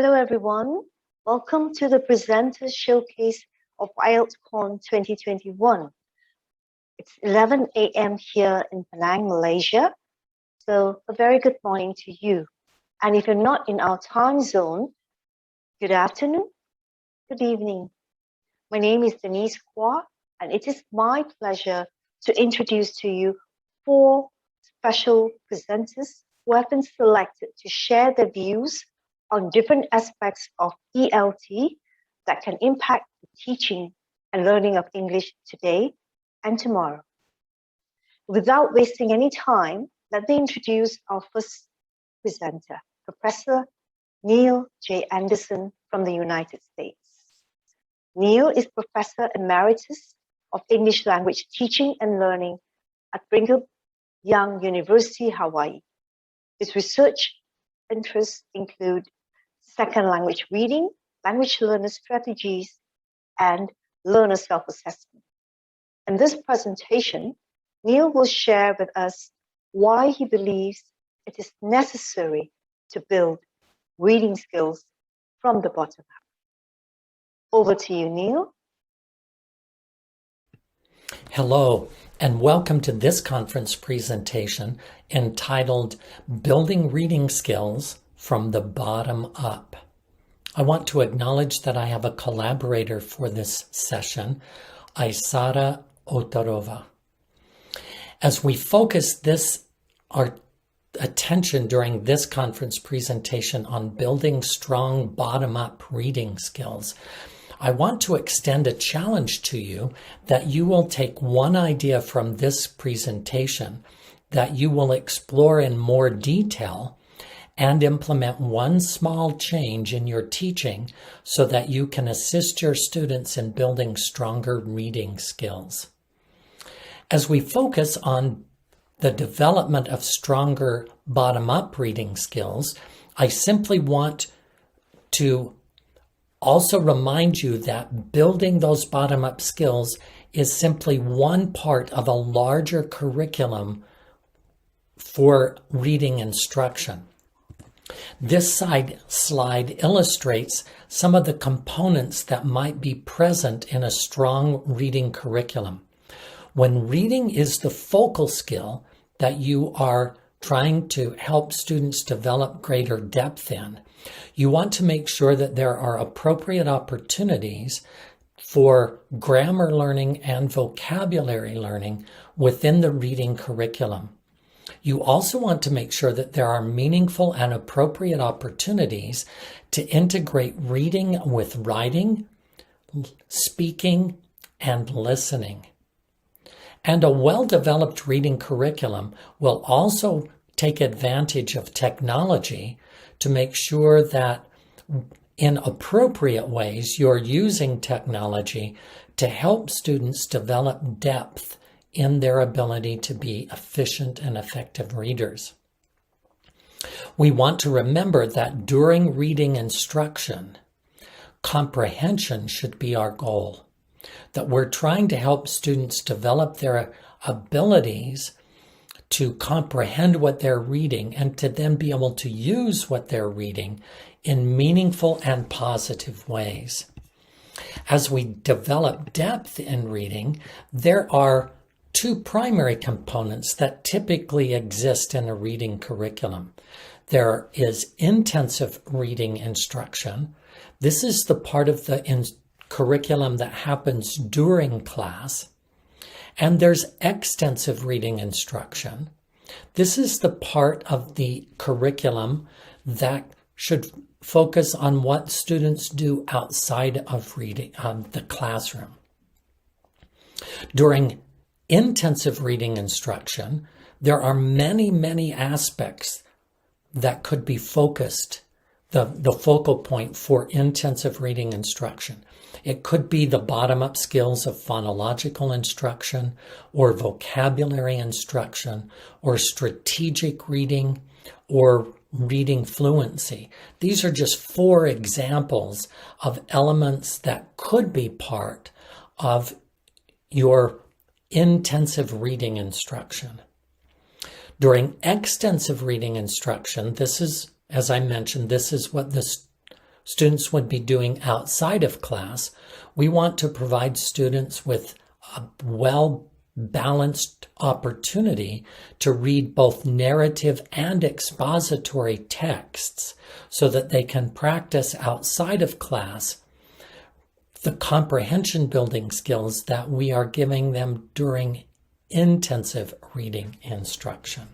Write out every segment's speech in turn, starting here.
Hello everyone, welcome to the Presenters Showcase of iELT-Con 2021. It's 11 a.m. here in Penang, Malaysia, so a very good morning to you. And if you're not in our time zone, good afternoon, good evening. My name is Denise Kwa, and it is my pleasure to introduce to you 4 special presenters who have been selected to share their views on different aspects of ELT that can impact the teaching and learning of English today and tomorrow. Without wasting any time, let me introduce our first presenter, Professor Neil J. Anderson from the United States. Neil is Professor Emeritus of English Language Teaching and Learning at Brigham Young University, Hawaii. His research interests include second language reading, language learner strategies, and learner self-assessment. In this presentation, Neil will share with us why he believes it is necessary to build reading skills from the bottom up. Over to you, Neil. Hello, and welcome to this conference presentation entitled Building Reading Skills from the Bottom Up. I want to acknowledge that I have a collaborator for this session, Aisara Otarova. As we focus our attention during this conference presentation on building strong bottom-up reading skills, I want to extend a challenge to you that you will take one idea from this presentation that you will explore in more detail and implement one small change in your teaching so that you can assist your students in building stronger reading skills. As we focus on the development of stronger bottom-up reading skills, I simply want to also remind you that building those bottom-up skills is simply one part of a larger curriculum for reading instruction. This slide illustrates some of the components that might be present in a strong reading curriculum. When reading is the focal skill that you are trying to help students develop greater depth in, you want to make sure that there are appropriate opportunities for grammar learning and vocabulary learning within the reading curriculum. You also want to make sure that there are meaningful and appropriate opportunities to integrate reading with writing, speaking, and listening. And a well-developed reading curriculum will also take advantage of technology to make sure that in appropriate ways you're using technology to help students develop depth in their ability to be efficient and effective readers. We want to remember that during reading instruction, comprehension should be our goal, that we're trying to help students develop their abilities to comprehend what they're reading and to then be able to use what they're reading in meaningful and positive ways. As we develop depth in reading, there are 2 primary components that typically exist in a reading curriculum. There is intensive reading instruction. This is the part of the curriculum that happens during class. And there's extensive reading instruction. This is the part of the curriculum that should focus on what students do outside of reading, the classroom. During intensive reading instruction, there are many aspects that could be focused, the focal point for intensive reading instruction. It could be the bottom-up skills of phonological instruction or vocabulary instruction or strategic reading or reading fluency. These are just 4 examples of elements that could be part of your intensive reading instruction. During extensive reading instruction, this is, as I mentioned, this is what this students would be doing outside of class. We want to provide students with a well-balanced opportunity to read both narrative and expository texts so that they can practice outside of class the comprehension building skills that we are giving them during intensive reading instruction.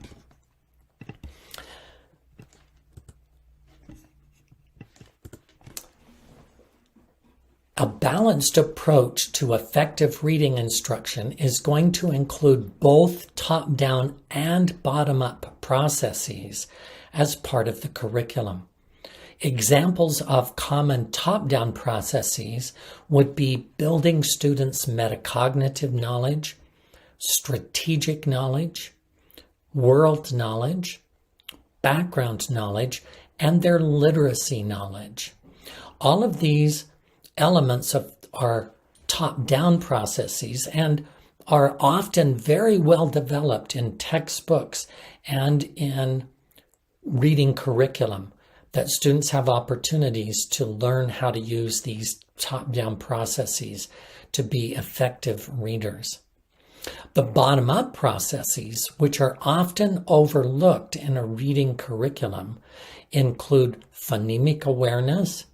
A balanced approach to effective reading instruction is going to include both top-down and bottom-up processes as part of the curriculum. Examples of common top-down processes would be building students' metacognitive knowledge, strategic knowledge, world knowledge, background knowledge, and their literacy knowledge. All of these elements of our top-down processes and are often very well developed in textbooks and in reading curriculum, that students have opportunities to learn how to use these top-down processes to be effective readers. The bottom-up processes, which are often overlooked in a reading curriculum, include phonemic awareness,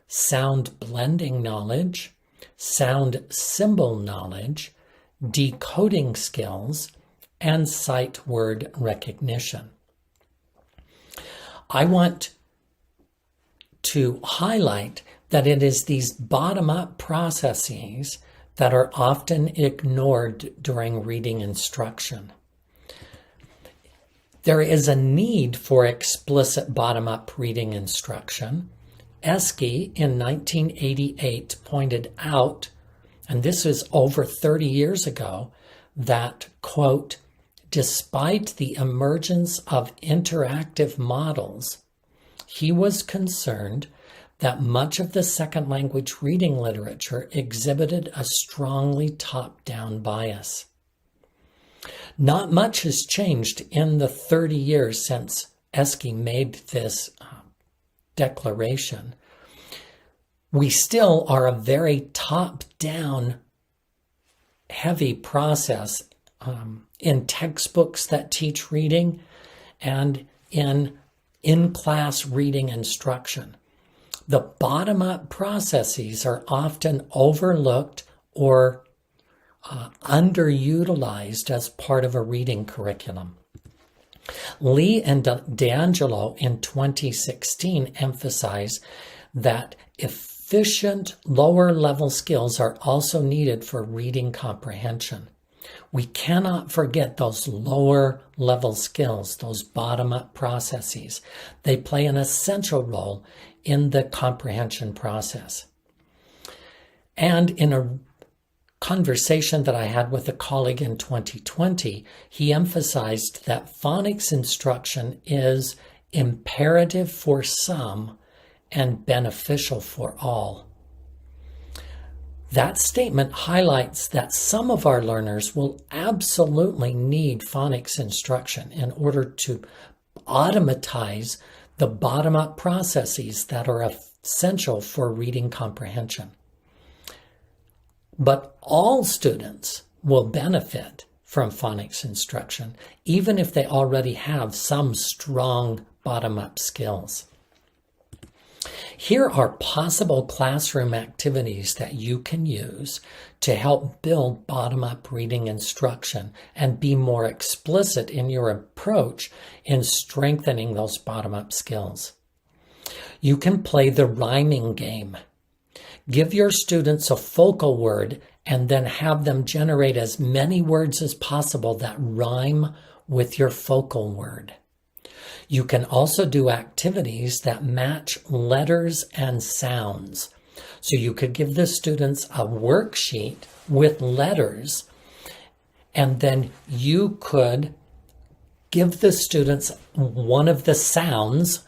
sound blending knowledge, sound symbol knowledge, decoding skills, and sight word recognition. I want to highlight that it is these bottom-up processes that are often ignored during reading instruction. There is a need for explicit bottom-up reading instruction. Esky in 1988 pointed out, and this is over 30 years ago, that, quote, despite the emergence of interactive models, he was concerned that much of the second language reading literature exhibited a strongly top-down bias. Not much has changed in the 30 years since Esky made this declaration. We still are a very top-down heavy process in textbooks that teach reading and in-class reading instruction. The bottom-up processes are often overlooked or underutilized as part of a reading curriculum. Lee and D'Angelo in 2016 emphasize that efficient lower-level skills are also needed for reading comprehension. We cannot forget those lower-level skills, those bottom-up processes. They play an essential role in the comprehension process. And in a conversation that I had with a colleague in 2020, he emphasized that phonics instruction is imperative for some and beneficial for all. That statement highlights that some of our learners will absolutely need phonics instruction in order to automatize the bottom-up processes that are essential for reading comprehension. But all students will benefit from phonics instruction, even if they already have some strong bottom-up skills. Here are possible classroom activities that you can use to help build bottom-up reading instruction and be more explicit in your approach in strengthening those bottom-up skills. You can play the rhyming game. Give your students a focal word and then have them generate as many words as possible that rhyme with your focal word. You can also do activities that match letters and sounds. So you could give the students a worksheet with letters, and then you could give the students one of the sounds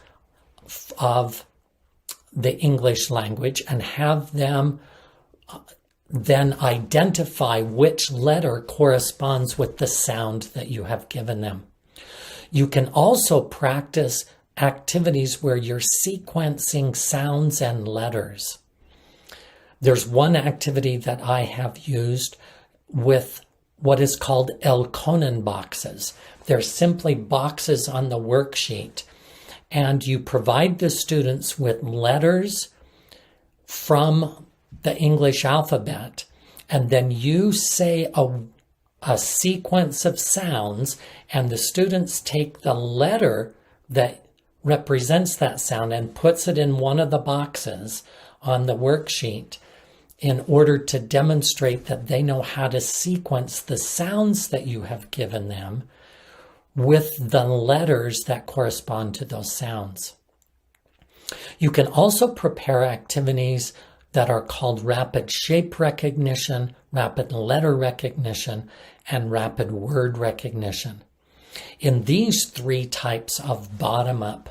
of the English language and have them then identify which letter corresponds with the sound that you have given them. You can also practice activities where you're sequencing sounds and letters. There's one activity that I have used with what is called iELT-Con boxes. They're simply boxes on the worksheet, and you provide the students with letters from the English alphabet, and then you say a sequence of sounds, and the students take the letter that represents that sound and puts it in one of the boxes on the worksheet in order to demonstrate that they know how to sequence the sounds that you have given them with the letters that correspond to those sounds. You can also prepare activities that are called rapid shape recognition, rapid letter recognition, and rapid word recognition. In these three types of bottom-up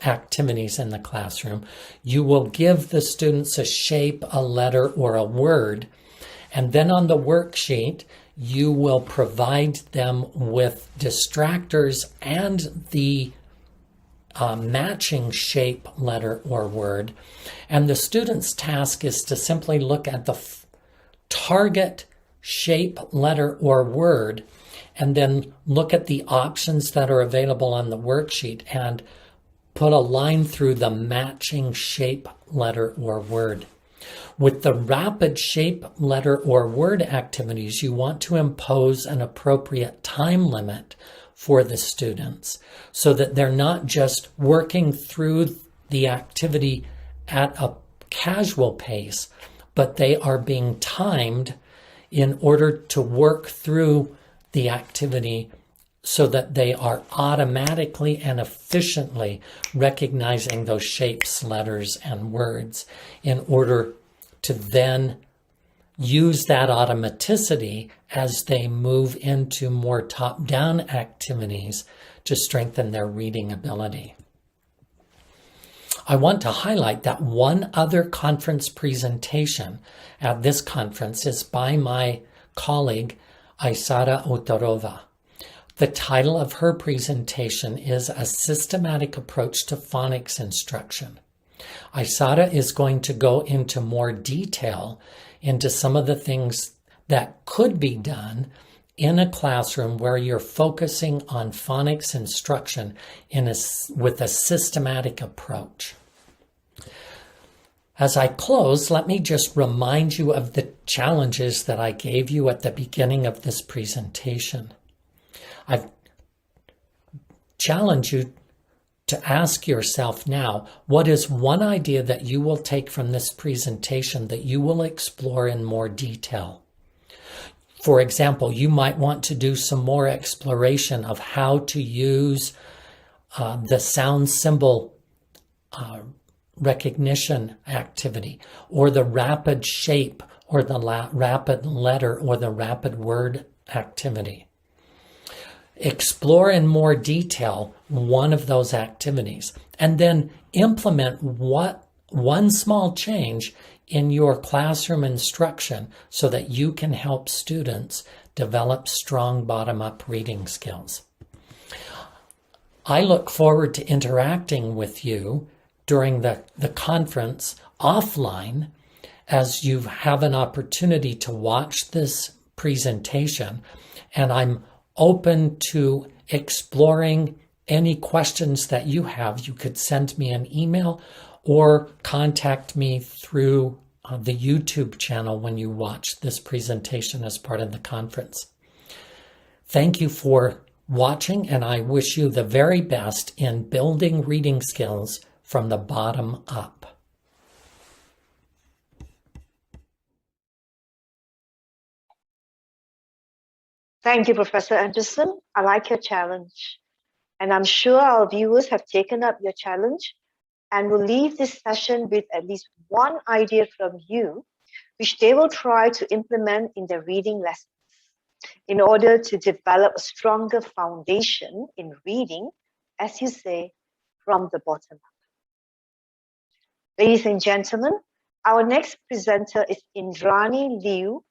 activities in the classroom, you will give the students a shape, a letter, or a word, and then on the worksheet, you will provide them with distractors and the matching shape, letter, or word. And the student's task is to simply look at the target shape, letter, or word, and then look at the options that are available on the worksheet and put a line through the matching shape, letter, or word. With the rapid shape, letter, or word activities, you want to impose an appropriate time limit for the students so that they're not just working through the activity at a casual pace, but they are being timed in order to work through the activity so that they are automatically and efficiently recognizing those shapes, letters, and words in order to then use that automaticity as they move into more top-down activities to strengthen their reading ability. I want to highlight that one other conference presentation at this conference is by my colleague, Aisara Otorova. The title of her presentation is A Systematic Approach to Phonics Instruction. Aisara is going to go into more detail into some of the things that could be done in a classroom where you're focusing on phonics instruction with a systematic approach. As I close, let me just remind you of the challenges that I gave you at the beginning of this presentation. I've challenged you to ask yourself now, what is one idea that you will take from this presentation that you will explore in more detail? For example, you might want to do some more exploration of how to use the sound symbol recognition activity, or the rapid shape, or the rapid letter, or the rapid word activity. Explore in more detail one of those activities, and then implement one small change in your classroom instruction so that you can help students develop strong bottom-up reading skills. I look forward to interacting with you during the conference offline as you have an opportunity to watch this presentation, and I'm open to exploring any questions that you have. You could send me an email or contact me through the YouTube channel when you watch this presentation as part of the conference. Thank you for watching, and I wish you the very best in building reading skills from the bottom up. Thank you, Professor Anderson. I like your challenge. And I'm sure our viewers have taken up your challenge and will leave this session with at least one idea from you, which they will try to implement in their reading lessons in order to develop a stronger foundation in reading, as you say, from the bottom up. Ladies and gentlemen, our next presenter is Indrani Liu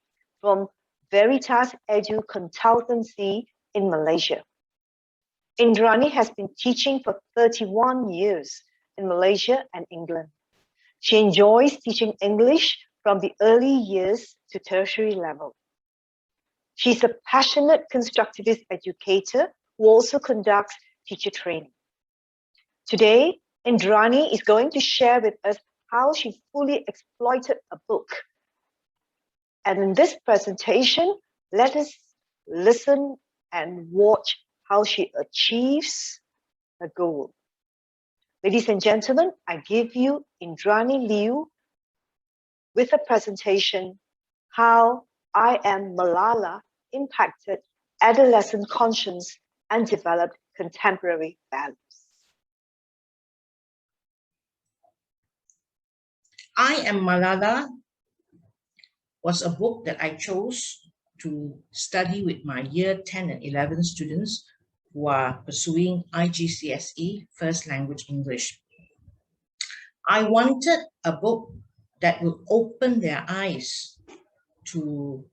from Veritas Edu Consultancy in Malaysia. Indrani has been teaching for 31 years in Malaysia and England. She enjoys teaching English from the early years to tertiary level. She's a passionate constructivist educator who also conducts teacher training. Today, Indrani is going to share with us how she fully exploited a book. And in this presentation, let us listen and watch how she achieves the goal. Ladies and gentlemen, I give you Indrani Liu with a presentation, How I Am Malala Impacted Adolescent Conscience and Developed Contemporary Values. I Am Malala was a book that I chose to study with my year 10 and 11 students who are pursuing IGCSE First Language English. I wanted a book that will open their eyes to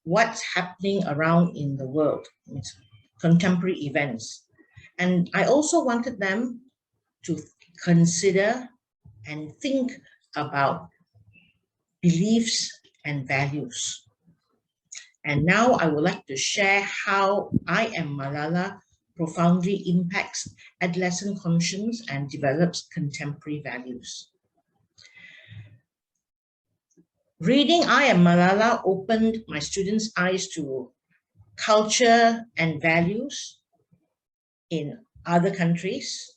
what's happening around in the world, contemporary events. And I also wanted them to consider and think about beliefs and values. And now I would like to share how I Am Malala profoundly impacts adolescent conscience and develops contemporary values. Reading I Am Malala opened my students' eyes to culture and values in other countries.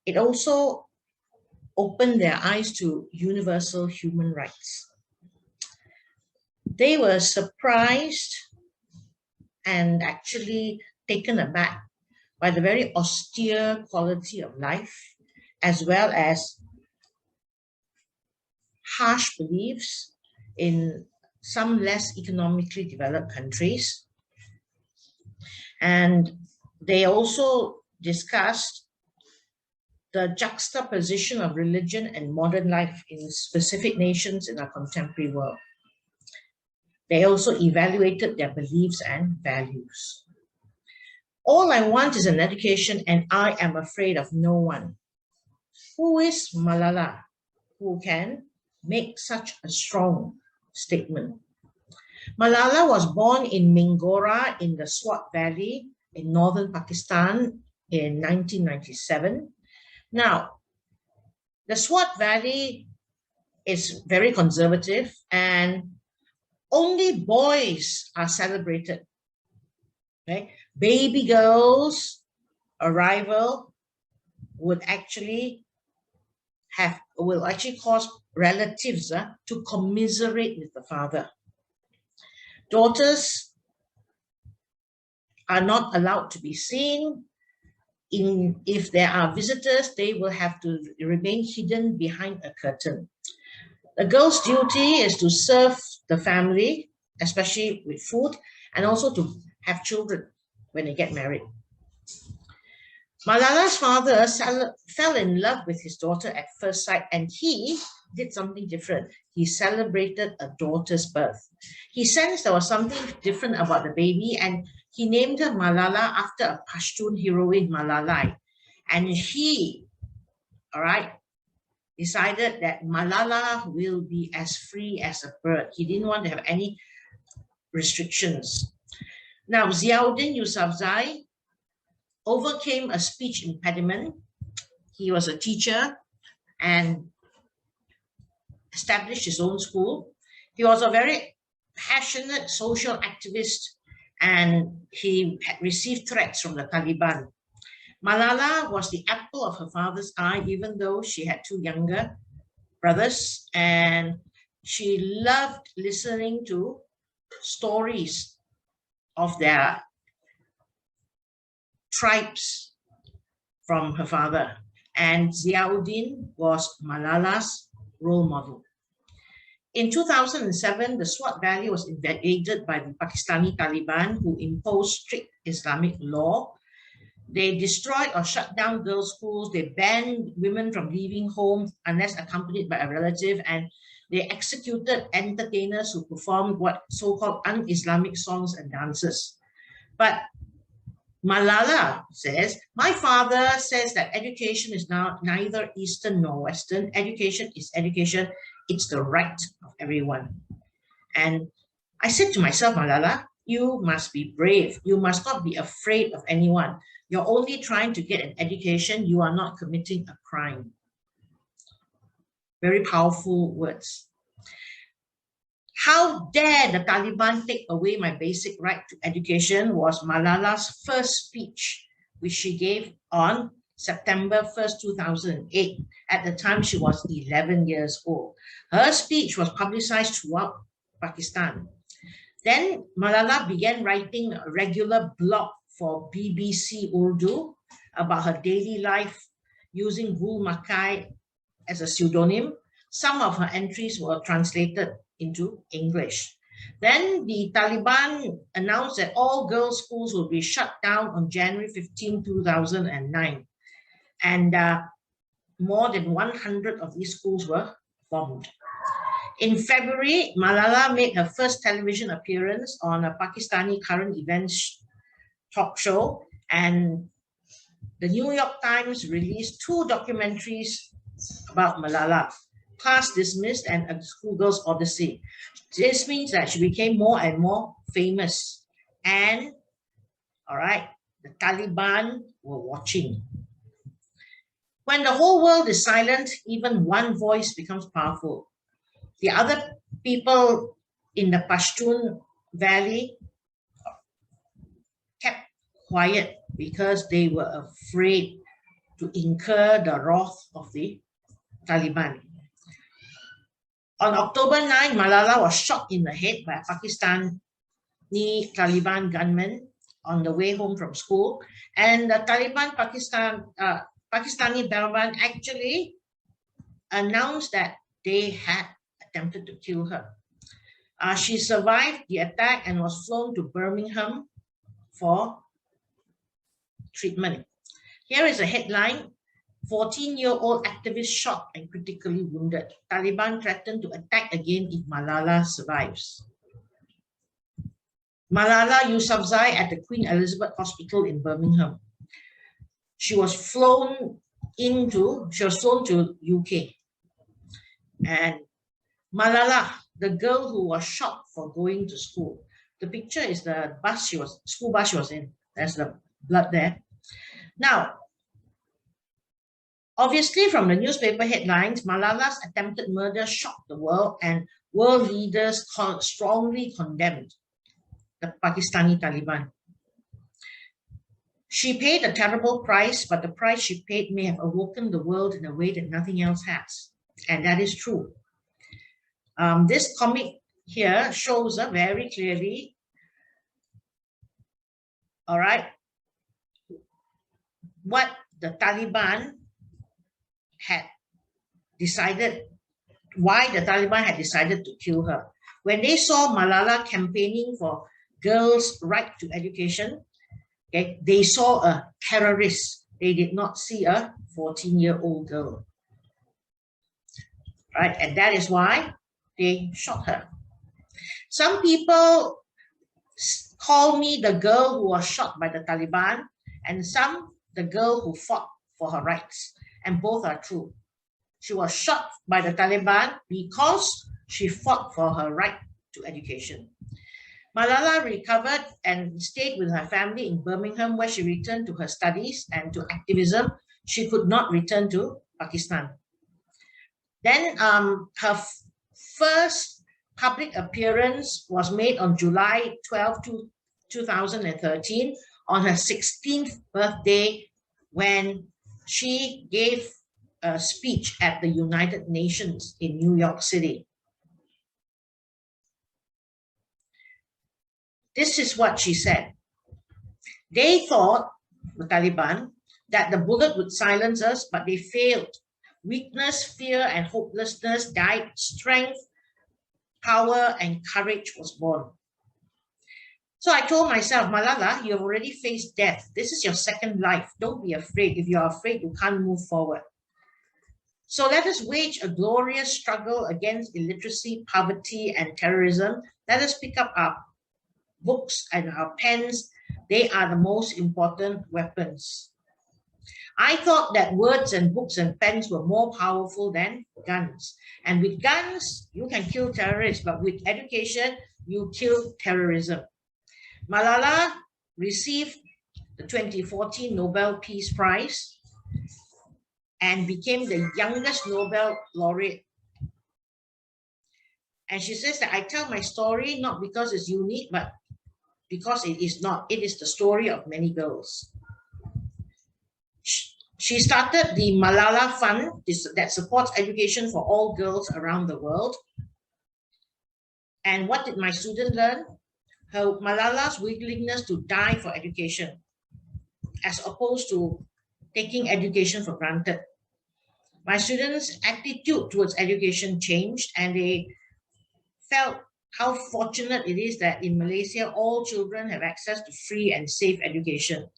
It also opened their eyes to universal human rights. They were surprised and actually taken aback by the very austere quality of life, as well as harsh beliefs in some less economically developed countries. And they also discussed the juxtaposition of religion and modern life in specific nations in our contemporary world. They also evaluated their beliefs and values. All I want is an education and I am afraid of no one. Who is Malala, who can make such a strong statement? Malala was born in Mingora in the Swat Valley in northern Pakistan in 1997. Now, the Swat Valley is very conservative and only boys are celebrated. Okay? Baby girls' arrival will actually cause relatives to commiserate with the father. Daughters are not allowed to be seen. If there are visitors, they will have to remain hidden behind a curtain. The girl's duty is to serve the family, especially with food, and also to have children when they get married. Malala's father fell in love with his daughter at first sight, and he did something different. He celebrated a daughter's birth. He sensed there was something different about the baby, and he named her Malala after a Pashtun heroine, Malalai. And he, decided that Malala will be as free as a bird. He didn't want to have any restrictions. Now, Ziauddin Yousafzai overcame a speech impediment. He was a teacher and established his own school. He was a very passionate social activist and he had received threats from the Taliban. Malala was the apple of her father's eye, even though she had two younger brothers, and she loved listening to stories of their tribes from her father. And Ziauddin was Malala's role model. In 2007, the Swat Valley was invaded by the Pakistani Taliban, who imposed strict Islamic law. They destroyed or shut down girls' schools. They banned women from leaving home unless accompanied by a relative. And they executed entertainers who performed what so-called un-Islamic songs and dances. But Malala says, my father says that education is now neither Eastern nor Western. Education is education. It's the right of everyone. And I said to myself, Malala, you must be brave. You must not be afraid of anyone. You're only trying to get an education. You are not committing a crime. Very powerful words. How dare the Taliban take away my basic right to education was Malala's first speech, which she gave on September 1st, 2008. At the time, she was 11 years old. Her speech was publicized throughout Pakistan. Then Malala began writing a regular blog for BBC Urdu about her daily life using Gul Makai as a pseudonym. Some of her entries were translated into English. Then the Taliban announced that all girls' schools will be shut down on January 15, 2009. And more than 100 of these schools were bombed. In February, Malala made her first television appearance on a Pakistani current events talk show, and the New York Times released 2 documentaries about Malala, Class Dismissed and A Schoolgirl's Odyssey. This means that she became more and more famous, and all right, the Taliban were watching. When the whole world is silent, even one voice becomes powerful. The other people in the Pashtun Valley kept quiet because they were afraid to incur the wrath of the Taliban. On October 9, Malala was shot in the head by a Pakistani Taliban gunman on the way home from school. And the Pakistani Taliban actually announced that they had attempted to kill her. She survived the attack and was flown to Birmingham for treatment. Here is a headline: 14-year-old activist shot and critically wounded. Taliban threatened to attack again if Malala survives. Malala Yousafzai at the Queen Elizabeth Hospital in Birmingham. She was flown to UK. And Malala, the girl who was shot for going to school. The picture is the school bus she was in. There's the blood there. Now, obviously from the newspaper headlines, Malala's attempted murder shocked the world, and world leaders strongly condemned the Pakistani Taliban. She paid a terrible price, but the price she paid may have awoken the world in a way that nothing else has. And that is true. This comic here shows very clearly, all right, what the Taliban had decided, why the Taliban had decided to kill her. When they saw Malala campaigning for girls' right to education, okay, they saw a terrorist. They did not see a 14-year-old girl. Right? And that is why they shot her. Some people call me the girl who was shot by the Taliban, and some the girl who fought for her rights. And both are true. She was shot by the Taliban because she fought for her right to education. Malala recovered and stayed with her family in Birmingham, where she returned to her studies and to activism. She could not return to Pakistan. Then her first public appearance was made on July 12, 2013, on her 16th birthday, when she gave a speech at the United Nations in New York City. This is what she said. They thought, the Taliban, that the bullet would silence us, but they failed. Weakness, fear, and hopelessness died. Strength, power, and courage was born. So I told myself, Malala, you have already faced death. This is your second life. Don't be afraid. If you're afraid, you can't move forward. So let us wage a glorious struggle against illiteracy, poverty, and terrorism. Let us pick up our books and our pens, They are the most important weapons. I thought that words and books and pens were more powerful than guns. And with guns, you can kill terrorists, but with education, you kill terrorism. Malala received the 2014 Nobel Peace Prize and became the youngest Nobel laureate. And she says that I tell my story not because it's unique, but because it is not. It is the story of many girls. She started the Malala Fund that supports education for all girls around the world. And what did my student learn? Her Malala's willingness to die for education, as opposed to taking education for granted. My students' attitude towards education changed, and they felt how fortunate it is that in Malaysia, all children have access to free and safe education.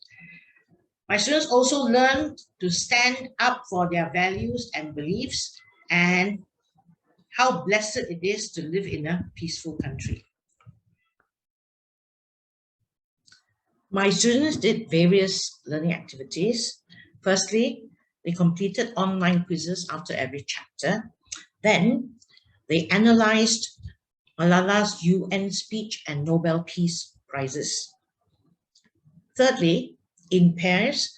My students also learned to stand up for their values and beliefs, and how blessed it is to live in a peaceful country. My students did various learning activities. Firstly, they completed online quizzes after every chapter. Then they analyzed Malala's UN speech and Nobel Peace Prizes. Thirdly, in pairs,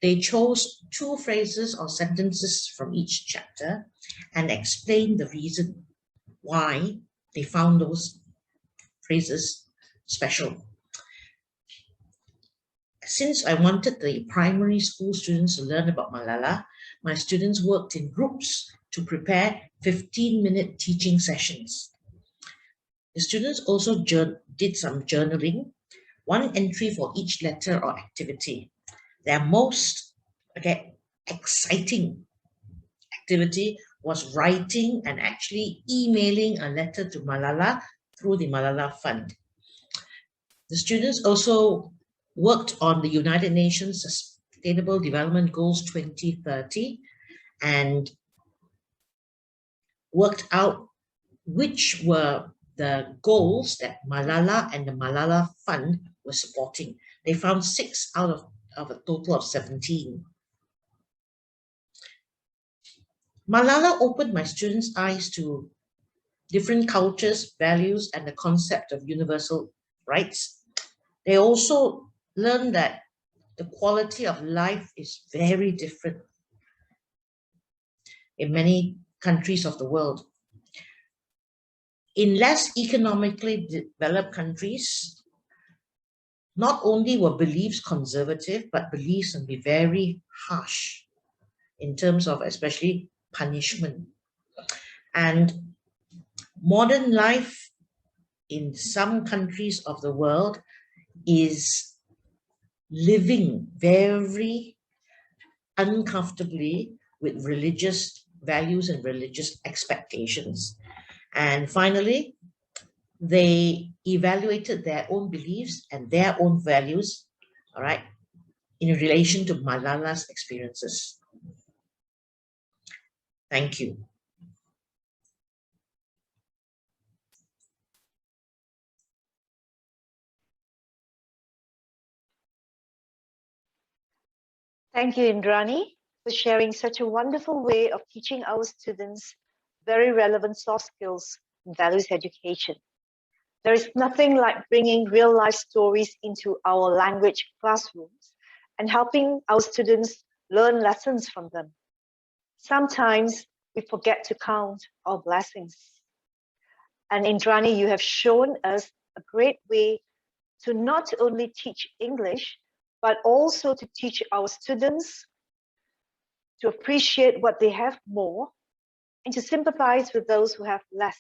they chose 2 phrases or sentences from each chapter and explained the reason why they found those phrases special. Since I wanted the primary school students to learn about Malala, my students worked in groups to prepare 15-minute teaching sessions. The students also did some journaling, 1 entry for each letter or activity. Their most exciting activity was writing and actually emailing a letter to Malala through the Malala Fund. The students also worked on the United Nations Sustainable Development Goals 2030 and worked out which were the goals that Malala and the Malala Fund were supporting. They found 6 out of a total of 17. Malala opened my students' eyes to different cultures, values, and the concept of universal rights. They also learned that the quality of life is very different in many countries of the world. In less economically developed countries, not only were beliefs conservative, but beliefs can be very harsh in terms of especially punishment. And modern life in some countries of the world is living very uncomfortably with religious values and religious expectations. And finally, they evaluated their own beliefs and their own values, all right, in relation to Malala's experiences. Thank you. Thank you, Indrani, for sharing such a wonderful way of teaching our students very relevant soft skills and values education. There is nothing like bringing real life stories into our language classrooms and helping our students learn lessons from them. Sometimes we forget to count our blessings. And Indrani, you have shown us a great way to not only teach English, but also to teach our students to appreciate what they have more and to sympathize with those who have less.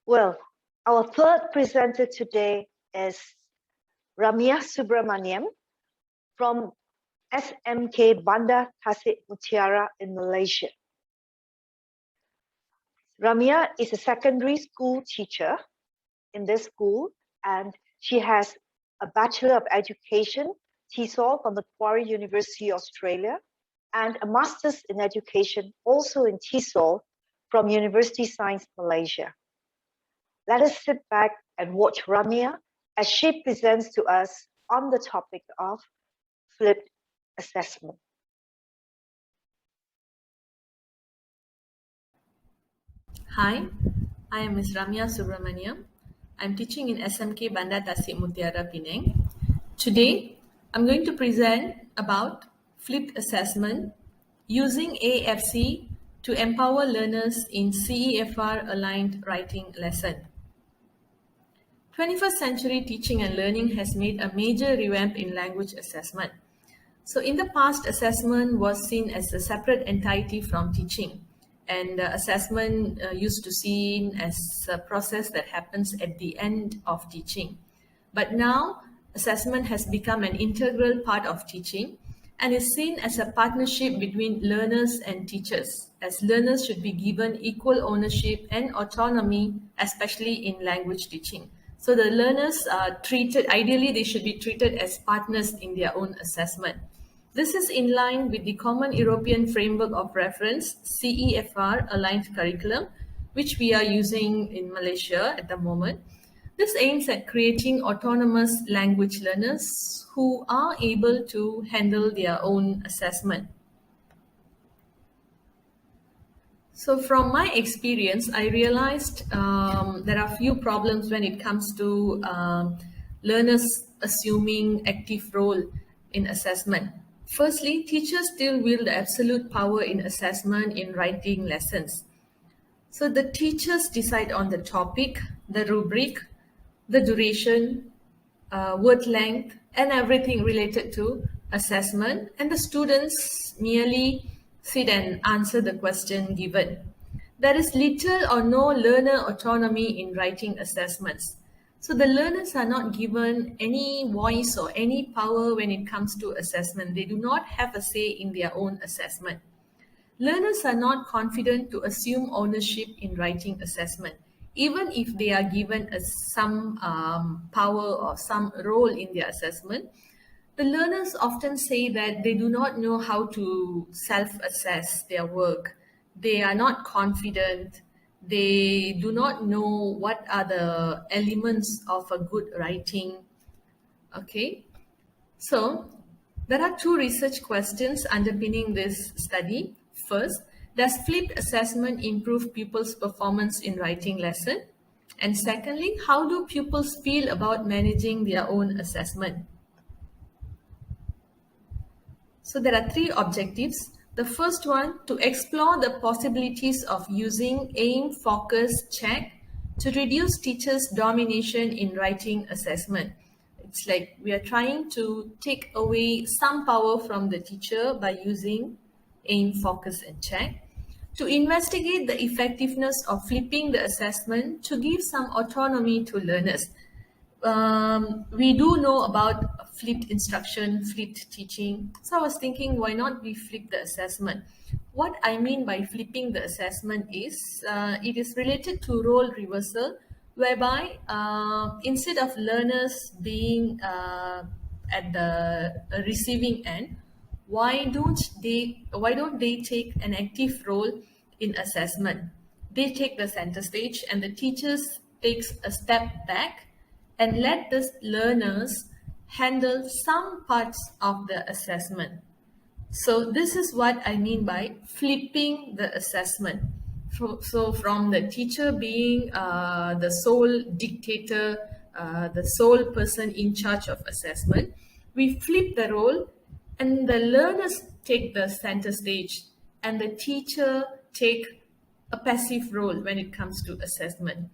Well, our third presenter today is Ramya Subramaniam from SMK Bandar Tasik Mutiara in Malaysia. Ramya is a secondary school teacher in this school, and she has a Bachelor of Education, TESOL, from the Macquarie University, Australia, and a Master's in Education, also in TESOL, from University Science Malaysia. Let us sit back and watch Ramya as she presents to us on the topic of flipped assessment. Hi, I am Ms. Ramya Subramaniam. I'm teaching in SMK Bandar Tasik Mutiara, Penang. Today, I'm going to present about flipped assessment using AFC to empower learners in CEFR aligned writing lesson. 21st century teaching and learning has made a major revamp in language assessment. So in the past, assessment was seen as a separate entity from teaching, and assessment used to seen as a process that happens at the end of teaching. But now, assessment has become an integral part of teaching and is seen as a partnership between learners and teachers, as learners should be given equal ownership and autonomy, especially in language teaching. So the learners are treated, ideally they should be treated as partners in their own assessment. This is in line with the Common European Framework of Reference, CEFR aligned curriculum, which we are using in Malaysia at the moment. This aims at creating autonomous language learners who are able to handle their own assessment. So from my experience, I realized there are few problems when it comes to learners assuming active role in assessment. Firstly, teachers still wield the absolute power in assessment in writing lessons. So the teachers decide on the topic, the rubric, the duration, word length, and everything related to assessment, and the students merely sit and answer the question given. There is little or no learner autonomy in writing assessments. So the learners are not given any voice or any power when it comes to assessment. They do not have a say in their own assessment. Learners are not confident to assume ownership in writing assessment, even if they are given some power or some role in their assessment. The learners often say that they do not know how to self-assess their work. They are not confident. They do not know what are the elements of a good writing. Okay, so there are two research questions underpinning this study. First, does flipped assessment improve pupils' performance in writing lesson? And secondly, how do pupils feel about managing their own assessment? So there are three objectives. The first one, to explore the possibilities of using aim, focus, check to reduce teachers' domination in writing assessment. It's like we are trying to take away some power from the teacher by using aim, focus, and check. To investigate the effectiveness of flipping the assessment to give some autonomy to learners. We do know about flipped instruction, flipped teaching. So I was thinking, why not we flip the assessment? What I mean by flipping the assessment is it is related to role reversal, whereby instead of learners being at the receiving end, why don't they take an active role in assessment? They take the center stage and the teachers takes a step back and let the learners handle some parts of the assessment. So this is what I mean by flipping the assessment. So from the teacher being the sole dictator, the sole person in charge of assessment, we flip the role and the learners take the center stage and the teacher take a passive role when it comes to assessment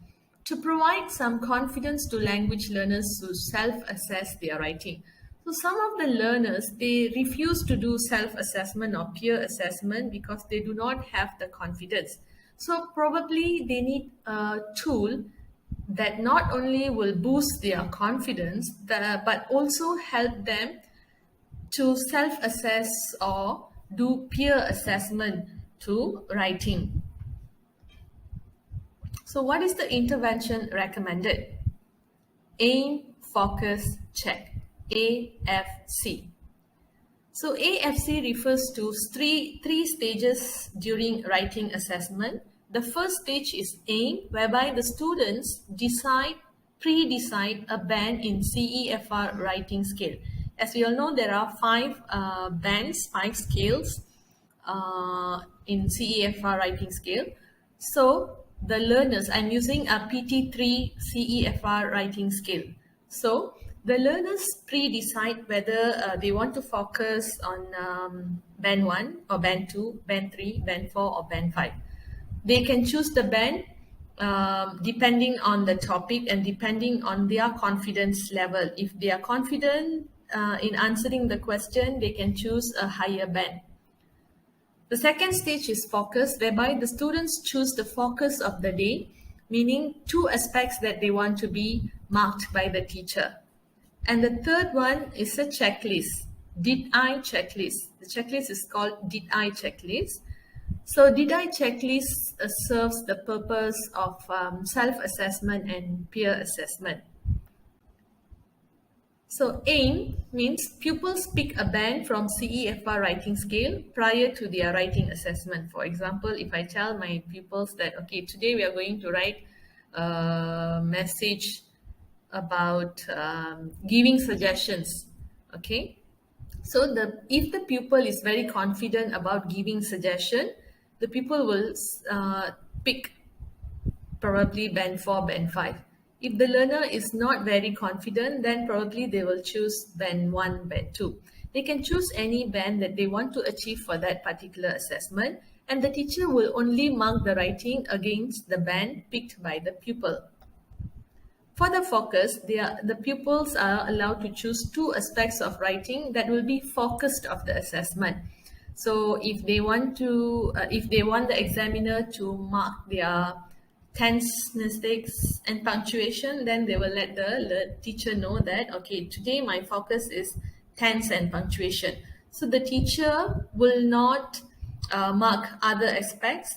to provide some confidence to language learners to self-assess their writing. So some of the learners, they refuse to do self-assessment or peer assessment because they do not have the confidence. So probably they need a tool that not only will boost their confidence, but also help them to self-assess or do peer assessment to writing. So what is the intervention recommended? Aim, focus, check. AFC. So AFC refers to three stages during writing assessment. The first stage is AIM, whereby the students pre-decide a band in CEFR writing scale. As we all know, there are 5 bands, 5 scales in CEFR writing scale. So the learners, I'm using a PT3 CEFR writing scale. So the learners pre-decide whether they want to focus on band 1 or band 2, band 3, band 4 or band 5. They can choose the band depending on the topic and depending on their confidence level. If they are confident in answering the question, they can choose a higher band. The second stage is focus, whereby the students choose the focus of the day, meaning 2 aspects that they want to be marked by the teacher. And the third one is a checklist, Did I checklist. The checklist is called Did I checklist. So Did I checklist serves the purpose of self-assessment and peer assessment. So AIM means pupils pick a band from CEFR writing scale prior to their writing assessment. For example, if I tell my pupils that, okay, today we are going to write a message about giving suggestions, okay? So if the pupil is very confident about giving suggestion, the pupil will pick probably band 4, band 5. If the learner is not very confident, then probably they will choose band 1, band 2. They can choose any band that they want to achieve for that particular assessment, and the teacher will only mark the writing against the band picked by the pupil. For the focus, the pupils are allowed to choose 2 aspects of writing that will be focused of the assessment. So if they want the examiner to mark their tense mistakes and punctuation, then they will let the teacher know that, okay, today my focus is tense and punctuation. So the teacher will not mark other aspects.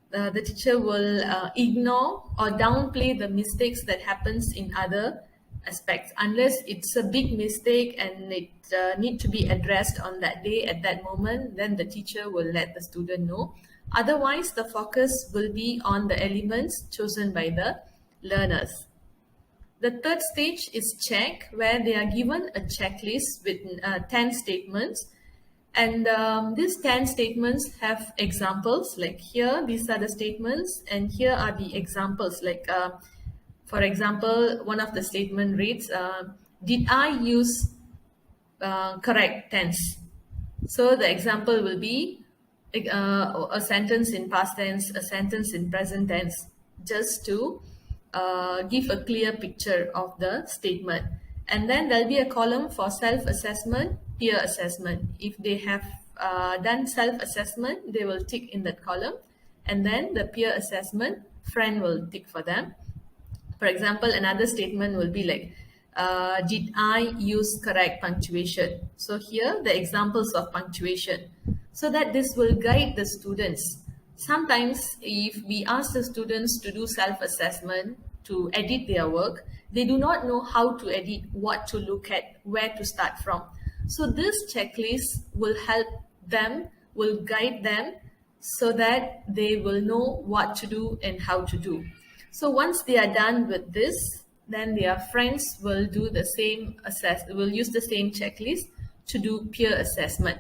The teacher will ignore or downplay the mistakes that happens in other aspects, unless it's a big mistake and it need to be addressed on that day at that moment. Then the teacher will let the student know. Otherwise, the focus will be on the elements chosen by the learners. The third stage is check, where they are given a checklist with 10 statements. And these 10 statements have examples, like here, these are the statements, and here are the examples. Like, for example, one of the statement reads, did I use correct tense? So the example will be a sentence in past tense, a sentence in present tense, just to give a clear picture of the statement. And then there'll be a column for self-assessment, peer assessment. If they have done self-assessment, they will tick in that column. And then the peer assessment, friend will tick for them. For example, another statement will be like, did I use correct punctuation? So here, the examples of punctuation, so that this will guide the students. Sometimes if we ask the students to do self-assessment, to edit their work, they do not know how to edit, what to look at, where to start from. So this checklist will help them, will guide them, so that they will know what to do and how to do. So once they are done with this, then their friends will do the same will use the same checklist to do peer assessment.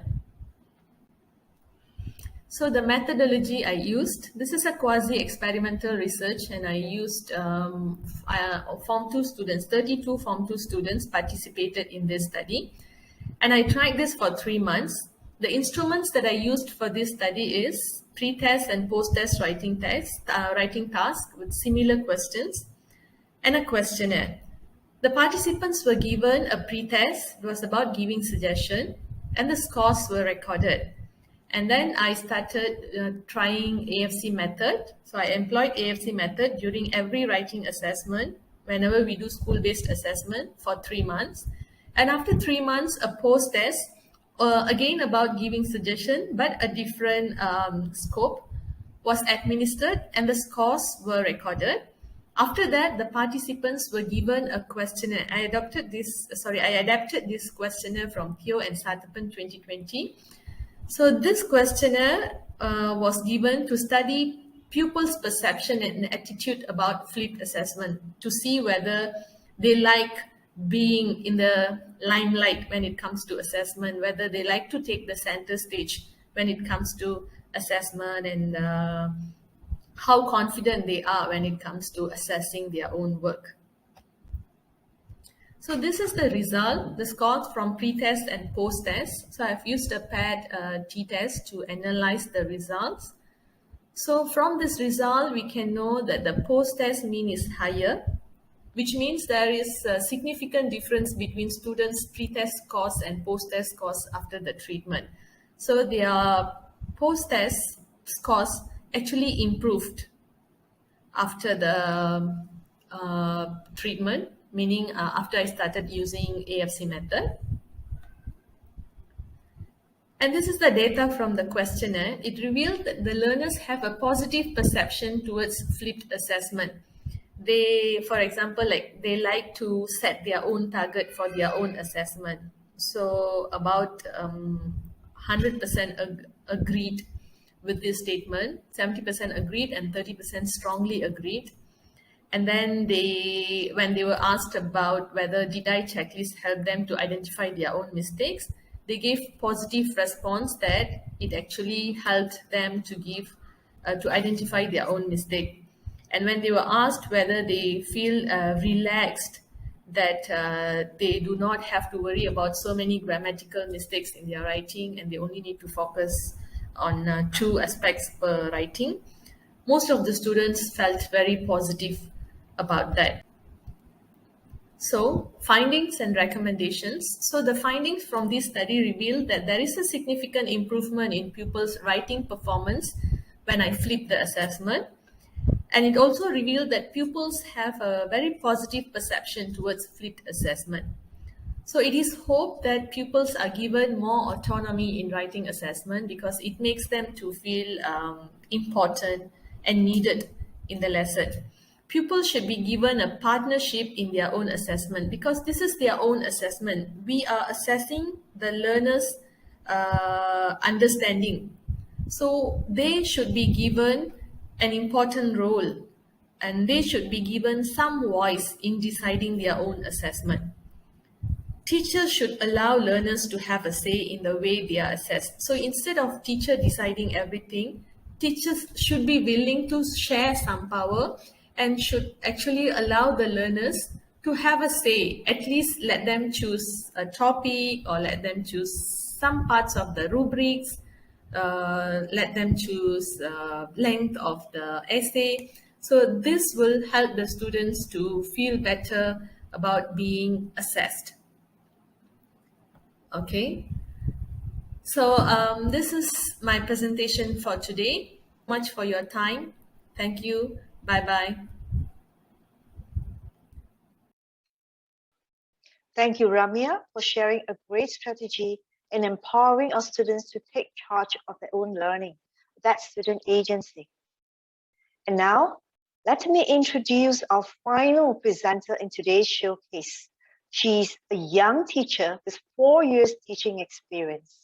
So the methodology I used, this is a quasi-experimental research, and I used Form 2 students, 32 Form 2 students participated in this study. And I tried this for 3 months. The instruments that I used for this study is pre-test and post-test writing task with similar questions and a questionnaire. The participants were given a pre-test. It was about giving suggestion, and the scores were recorded. And then I started trying AFC method. So I employed AFC method during every writing assessment, whenever we do school-based assessment, for 3 months. And after 3 months, a post-test, again about giving suggestion, but a different scope, was administered and the scores were recorded. After that, the participants were given a questionnaire. I adapted this questionnaire from Theo and Satapan 2020. So this questionnaire was given to study pupils' perception and attitude about flipped assessment to see whether they like being in the limelight when it comes to assessment, whether they like to take the center stage when it comes to assessment, and how confident they are when it comes to assessing their own work. So this is the result, the scores from pre-test and post-test. So I've used a paired t-test to analyze the results. So from this result, we can know that the post-test mean is higher, which means there is a significant difference between students' pre-test scores and post-test scores after the treatment. So their post-test scores actually improved after the treatment, meaning after I started using AFC method. And this is the data from the questionnaire. It revealed that the learners have a positive perception towards flipped assessment. They, for example, they like to set their own target for their own assessment. So about 100% agreed with this statement, 70% agreed and 30% strongly agreed. And then when they were asked about whether tiday checklist helped them to identify their own mistakes, they gave positive response that it actually helped them to identify their own mistake. And when they were asked whether they feel relaxed, that they do not have to worry about so many grammatical mistakes in their writing and they only need to focus on 2 aspects per writing, most of the students felt very positive about that. So findings and recommendations. So the findings from this study revealed that there is a significant improvement in pupils' writing performance when I flipped the assessment. And it also revealed that pupils have a very positive perception towards flipped assessment. So it is hoped that pupils are given more autonomy in writing assessment because it makes them to feel important and needed in the lesson. Pupils should be given a partnership in their own assessment because this is their own assessment. We are assessing the learner's understanding. So they should be given an important role and they should be given some voice in deciding their own assessment. Teachers should allow learners to have a say in the way they are assessed. So instead of teacher deciding everything, teachers should be willing to share some power and should actually allow the learners to have a say. At least let them choose a topic or let them choose some parts of the rubrics, let them choose length of the essay. So this will help the students to feel better about being assessed. Okay, so this is my presentation for today. Much for your time. Thank you. Bye-bye. Thank you, Ramya, for sharing a great strategy in empowering our students to take charge of their own learning. That's student agency. And now, let me introduce our final presenter in today's showcase. She's a young teacher with 4 years teaching experience.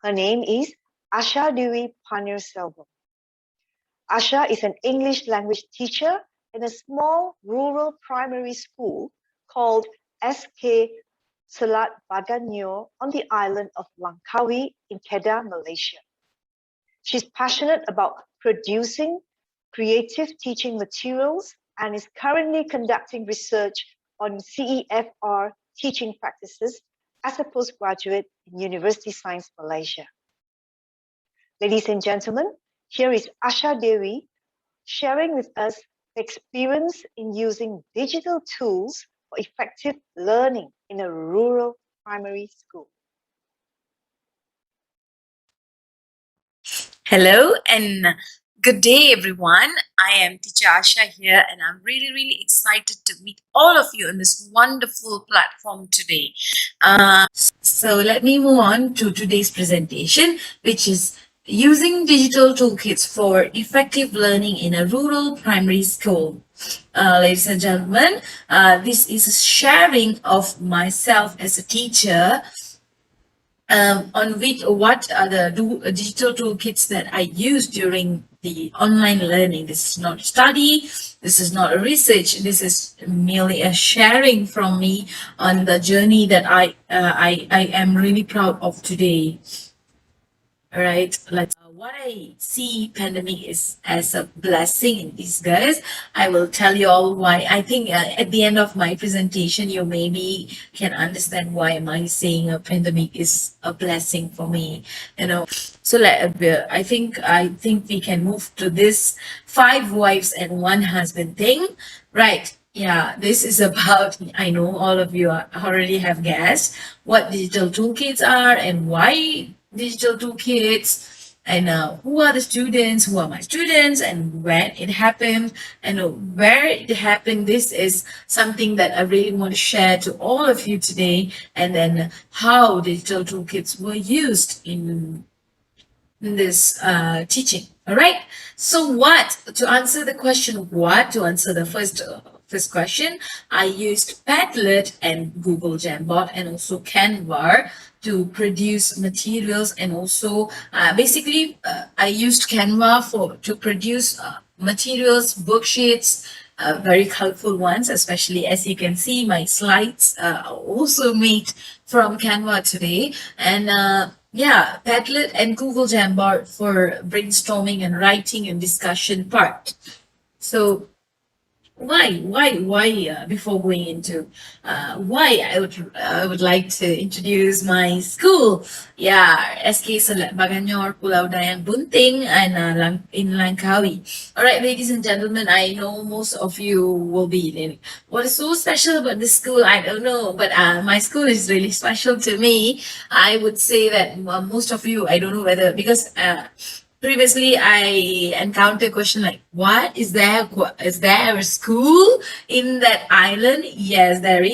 Her name is Asha Dewi Panirselvam. Asha is an English language teacher in a small rural primary school called SK Selat Baganyo on the island of Langkawi in Kedah, Malaysia. She's passionate about producing creative teaching materials and is currently conducting research on CEFR teaching practices as a postgraduate in University Science Malaysia. Ladies and gentlemen, here is Asha Dewi sharing with us the experience in using digital tools for effective learning in a rural primary school. Hello and good day, everyone. I am Teacher Asha here, and I'm really excited to meet all of you on this wonderful platform today. So let me move on to today's presentation, which is using digital toolkits for effective learning in a rural primary school. Ladies and gentlemen, this is a sharing of myself as a teacher on what are the digital toolkits that I use during the online learning. This is not study, this is not a research, this is merely a sharing from me on the journey that I am really proud of today. All right, let's. What I see pandemic is as a blessing in disguise. I will tell you all why. I think at the end of my presentation, you maybe can understand why am I saying a pandemic is a blessing for me. You know, so I think we can move to this 5 wives and 1 husband thing, right? Yeah, this is about, I know all of you already have guessed what digital toolkits are and why digital toolkits, and who are the students, who are my students, and when it happened, and where it happened. This is something that I really want to share to all of you today, and then how digital toolkits were used in this teaching. All right. So what to answer the question what to answer the first question, I used Padlet and Google Jamboard and also Canva to produce materials, and also basically I used Canva to produce materials, worksheets, very colorful ones, especially as you can see my slides are also made from Canva today. And yeah, Padlet and Google Jamboard for brainstorming and writing and discussion part. So why before going into why, I would like to introduce my school. Yeah, SK Selat Baganyor, Pulau Dayang Bunting, and in Langkawi. All right, ladies and gentlemen, I know most of you will be thinking, what is so special about this school? I don't know, but my school is really special to me. I would say that most of you, I don't know whether, because previously I encountered a question like, what is there, is there a school in that island? Yes, there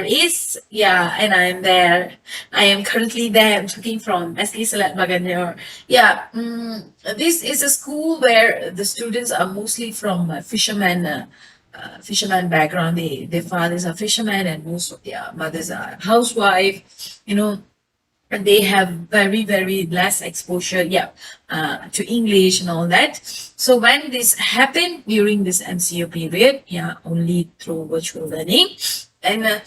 is, yeah, and I'm there. I am currently there. I'm talking from SK Selat Baganyor. Yeah, this is a school where the students are mostly from fisherman background. Their fathers are fishermen, and most of their mothers are housewife. And they have very less exposure, yeah, to English and all that. So when this happened during this MCO period, yeah, only through virtual learning, and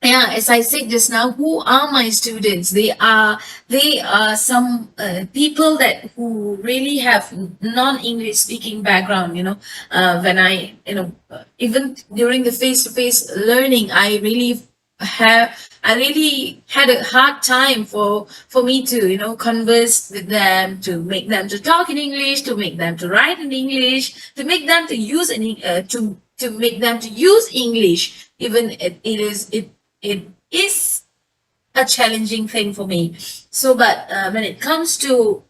yeah, as I said just now, who are my students? They are some people that who really have non-English speaking background. When even during the face-to-face learning, I really had a hard time for me to converse with them, to make them to talk in English, to make them to write in English, to make them to use to make them to use English. Even it is a challenging thing for me. So, but when it comes to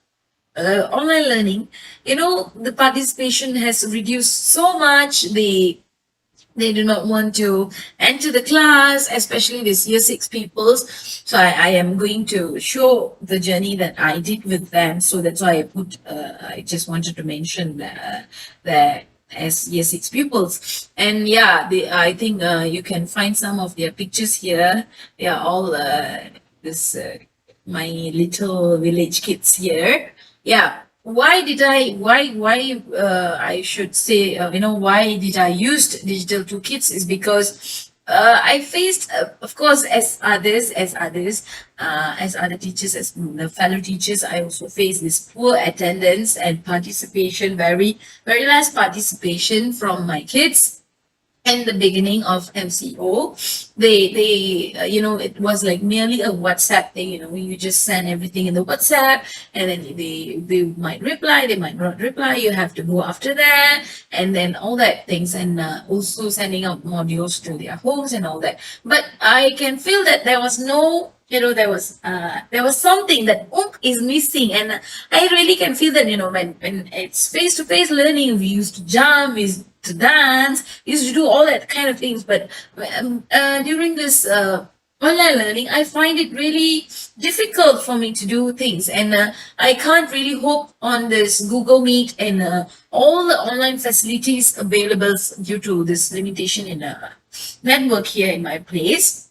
online learning, the participation has reduced so much. They do not want to enter the class, especially these year 6 peoples. So I am going to show the journey that I did with them. So that's why I just wanted to mention that as year 6 pupils. And yeah, I think you can find some of their pictures here. They are all this my little village kids here. Yeah. I should say, why did I use digital toolkits is because I faced, of course, as other teachers, as the fellow teachers, I also faced this poor attendance and participation, very less participation from my kids. In the beginning of MCO, it was like merely a WhatsApp thing. You just send everything in the WhatsApp, and then they might reply, they might not reply. You have to go after that, and then all that things, and also sending out modules to their homes and all that. But I can feel that there was no, there was something that is missing, and I really can feel that when it's face to face learning, we used to jump, we used to dance, used to do all that kind of things. But during this online learning, I find it really difficult for me to do things, and I can't really hope on this Google Meet and all the online facilities available due to this limitation in network here in my place.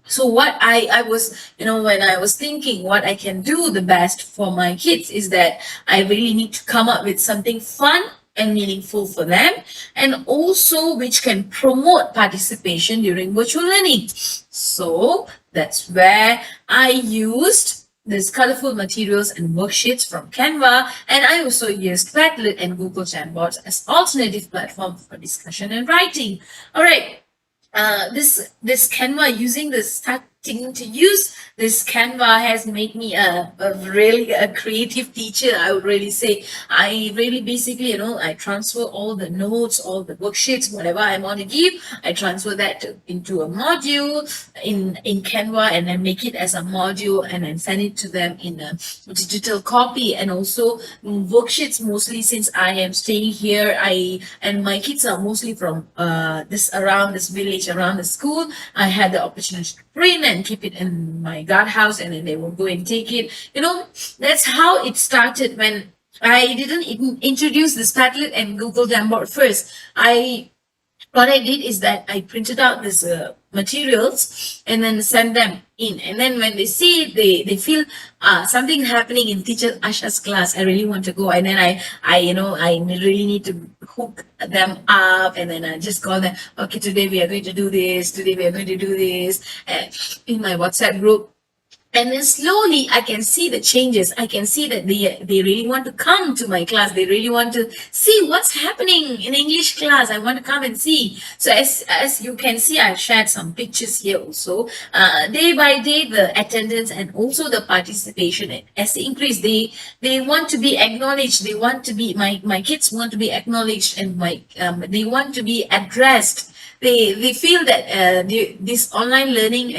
So what I was, when I was thinking what I can do the best for my kids is that I really need to come up with something fun and meaningful for them, and also which can promote participation during virtual learning. So that's where I used these colorful materials and worksheets from Canva, and I also used Padlet and Google Jamboards as alternative platforms for discussion and writing. All right, this Canva, using this, starting to use this Canva has made me a really a creative teacher. I would really say I really basically, I transfer all the notes, all the worksheets, whatever I want to give, I transfer that into a module in Canva, and then make it as a module, and then send it to them in a digital copy. And also worksheets, mostly since I am staying here, and my kids are mostly from this village around the school. I had the opportunity to print and keep it in my guardhouse, and then they will go and take it. That's how it started. When I didn't even introduce this Padlet and Google Jamboard first, what I did is that I printed out these materials and then send them in. And then when they see it, they feel something happening in teacher Asha's class. I really want to go. And then I really need to hook them up. And then I just call them, okay, today we are going to do this. Today we are going to do this. In my WhatsApp group. And then slowly I can see the changes. I can see that they really want to come to my class. They really want to see what's happening in English class. I want to come and see. So as you can see, I've shared some pictures here also. Day by day, the attendance and also the participation as they increase, they want to be acknowledged. They want to be, my kids want to be acknowledged, and they want to be addressed. They feel that this online learning,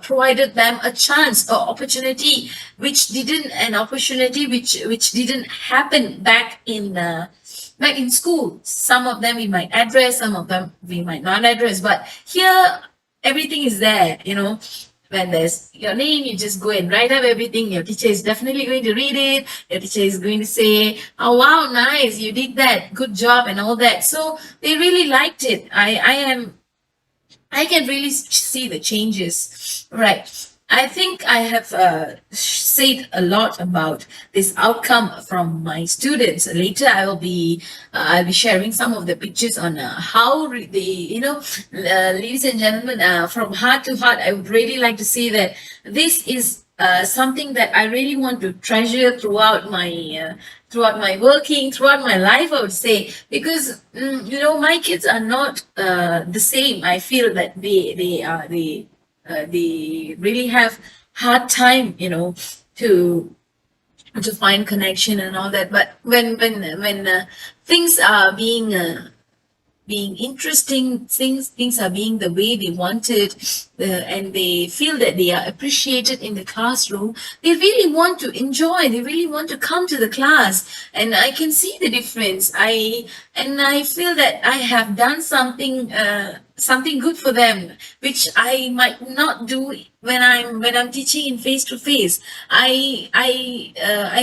provided them a chance or opportunity which didn't happen back in school. Some of them we might address, some of them we might not address, but here everything is there. When there's your name, you just go and write up everything. Your teacher is definitely going to read it. Your teacher is going to say, oh wow, nice, you did that, good job, and all that. So they really liked it. I can really see the changes. Right. I think I have said a lot about this outcome from my students. Later, I'll be sharing some of the pictures on how ladies and gentlemen, from heart to heart, I would really like to say that this is something that I really want to treasure throughout my working, throughout my life, I would say, because my kids are not the same. I feel that they really have hard time, to find connection and all that. But when things are being interesting, things are being the way they wanted, and they feel that they are appreciated in the classroom, they really want to enjoy, they really want to come to the class, and I can see the difference. I feel that I have done something good for them, which I might not do when I'm teaching in face to face. I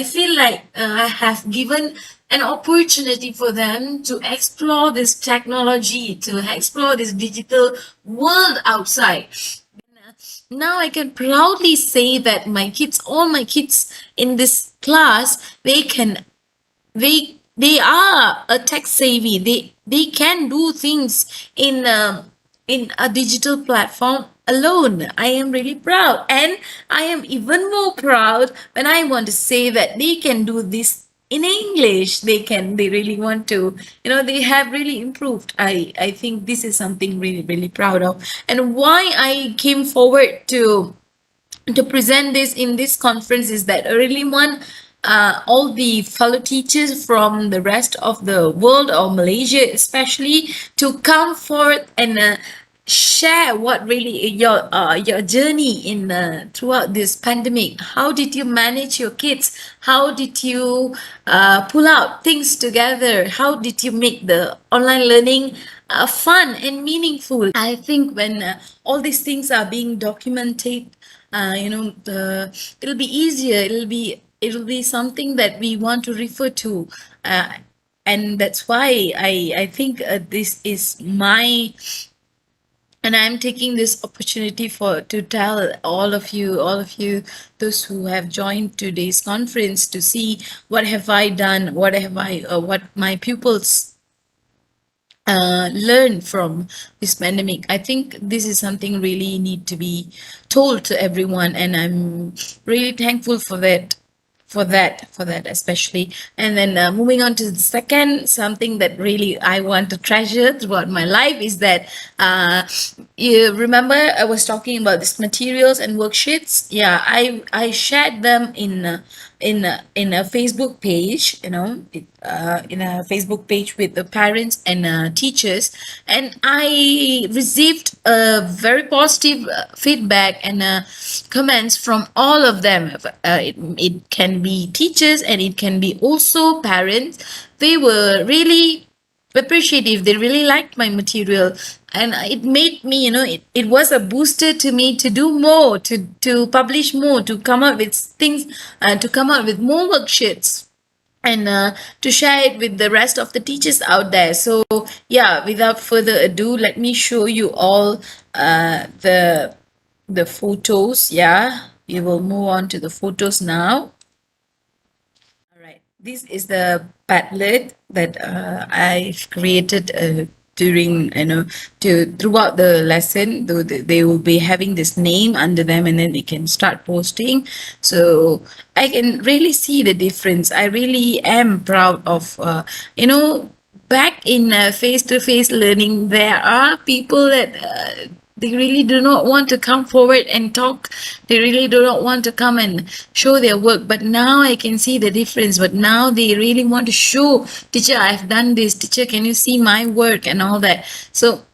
feel like I have given an opportunity for them to explore this technology, to explore this digital world outside. Now I can proudly say that all my kids in this class, they are a tech savvy. They can do things in a digital platform alone. I am really proud, and I am even more proud when I want to say that they can do this in English. They really want to, they have really improved. I think this is something really, really proud of. And why I came forward to present this in this conference is that I really want all the fellow teachers from the rest of the world, or Malaysia especially, to come forth and share what really your journey in throughout this pandemic. How did you manage your kids? How did you pull out things together? How did you make the online learning fun and meaningful? I think when all these things are being documented, it'll be easier. It'll be something that we want to refer to, and that's why I think this is and I'm taking this opportunity for to tell all of you, those who have joined today's conference, to see what have I done, what my pupils learn from this pandemic. I think this is something really need to be told to everyone, and I'm really thankful for that, for that especially. And then moving on to the second, something that really I want to treasure throughout my life is that you remember I was talking about these materials and worksheets. Yeah, I shared them in a Facebook page, in a Facebook page with the parents and teachers, and I received a very positive feedback and comments from all of them. It can be teachers and it can be also parents. They were really appreciative. They really liked my material, and it made me, it was a booster to me to do more, to publish more, to come up with things, to come up with more worksheets, and to share it with the rest of the teachers out there. So yeah, without further ado, let me show you all the photos. Yeah, we will move on to the photos now. All right, this is the Padlet that I've created during, to throughout the lesson. Though they will be having this name under them, and then they can start posting. So I can really see the difference. I really am proud of, back in face-to-face learning, there are people that they really do not want to come forward and talk. They really do not want to come and show their work. But now I can see the difference. But now they really want to show, teacher, I've done this. Teacher, can you see my work and all that? So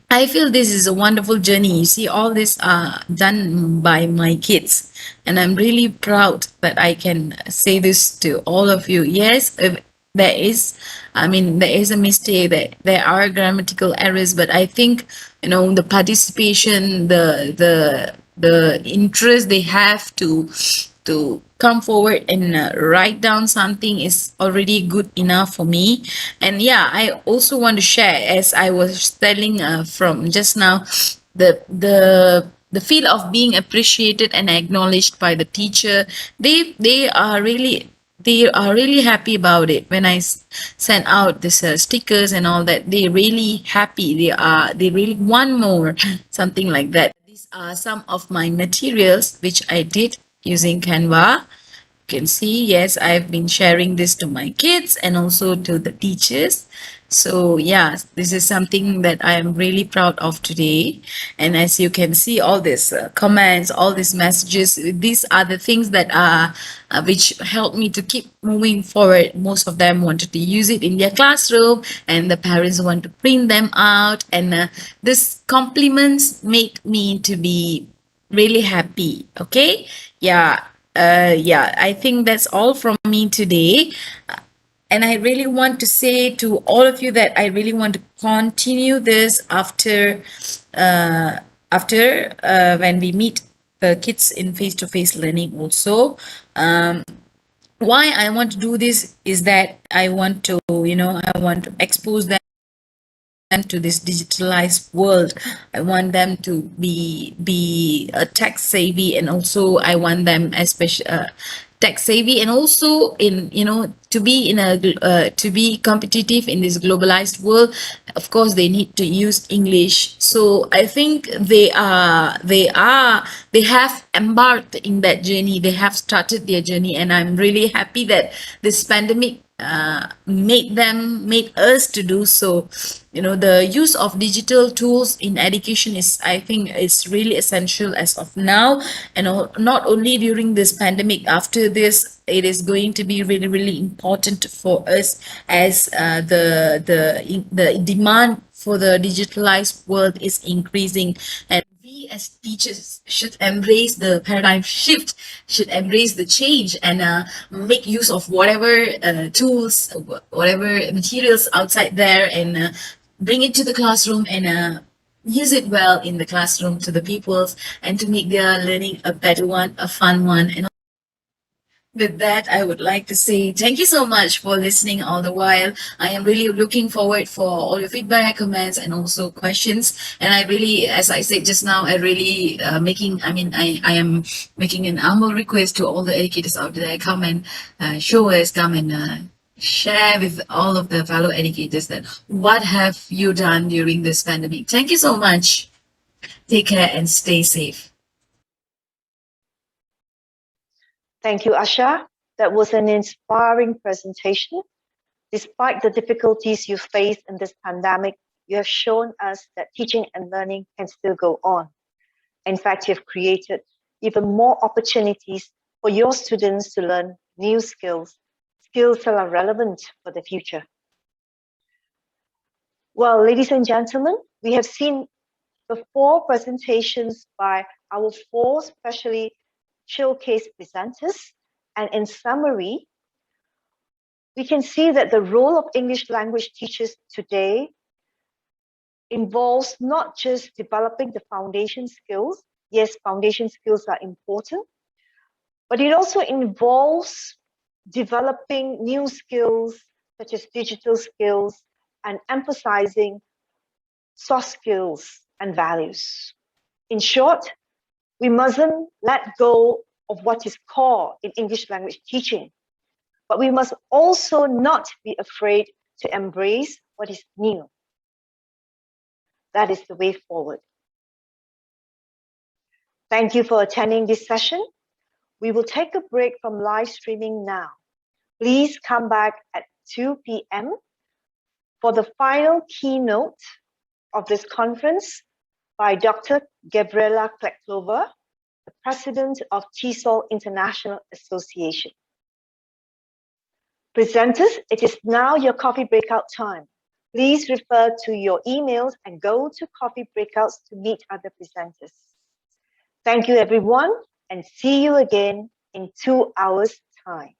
I feel this is a wonderful journey. You see, all this done by my kids, and I'm really proud that I can say this to all of you. Yes, if there is, there is a mistake, that there are grammatical errors, but I think, the participation, the interest they have to come forward and write down something is already good enough for me. And yeah, I also want to share, as I was telling from just now, the feel of being appreciated and acknowledged by the teacher. They are really happy about it. When I send out this stickers and all that, they really happy. They really want more, something like that. These are some of my materials which I did using Canva. You can see, yes, I've been sharing this to my kids and also to the teachers. So yeah, this is something that I am really proud of today. And as you can see, all these comments, all these messages, these are the things that are which help me to keep moving forward. Most of them wanted to use it in their classroom, and the parents want to print them out, and this compliments make me to be really happy. Okay, yeah, I think that's all from me today. And I really want to say to all of you that I really want to continue this after when we meet the kids in face-to-face learning also. Why I want to do this is that I want to, I want to expose them to this digitalized world. I want them to be tech savvy, and also I want them especially tech savvy, and also in, to be in a to be competitive in this globalized world. Of course, they need to use English. So I think they have embarked in that journey. They have started their journey, and I'm really happy that this pandemic made us to do so. The use of digital tools in education is, I think, it's really essential as of now, and not only during this pandemic. After this, it is going to be really, really important for us, as the demand for the digitalized world is increasing, and we as teachers should embrace the paradigm shift, should embrace the change, and make use of whatever tools, whatever materials outside there, and bring it to the classroom, and use it well in the classroom to the pupils, and to make their learning a better one, a fun one, and With that, I would like to say thank you so much for listening all the while. I am really looking forward for all your feedback, comments, and also questions. And I really, as I said just now, I really I am making an humble request to all the educators out there, come and show us, come and share with all of the fellow educators that what have you done during this pandemic. Thank you so much. Take care and stay safe. Thank you, Asha. That was an inspiring presentation. Despite the difficulties you face in this pandemic, you have shown us that teaching and learning can still go on. In fact, you have created even more opportunities for your students to learn new skills, skills that are relevant for the future. Well, ladies and gentlemen, we have seen the 4 presentations by our 4 specially showcase presenters. And in summary, we can see that the role of English language teachers today involves not just developing the foundation skills. Yes, foundation skills are important, but it also involves developing new skills such as digital skills and emphasizing soft skills and values. In short, we mustn't let go of what is core in English language teaching, but we must also not be afraid to embrace what is new. That is the way forward. Thank you for attending this session. We will take a break from live streaming now. Please come back at 2 p.m. for the final keynote of this conference by Dr. Gabriela Kleklova, the President of TESOL International Association. Presenters, it is now your coffee breakout time. Please refer to your emails and go to coffee breakouts to meet other presenters. Thank you, everyone, and see you again in 2 hours' time.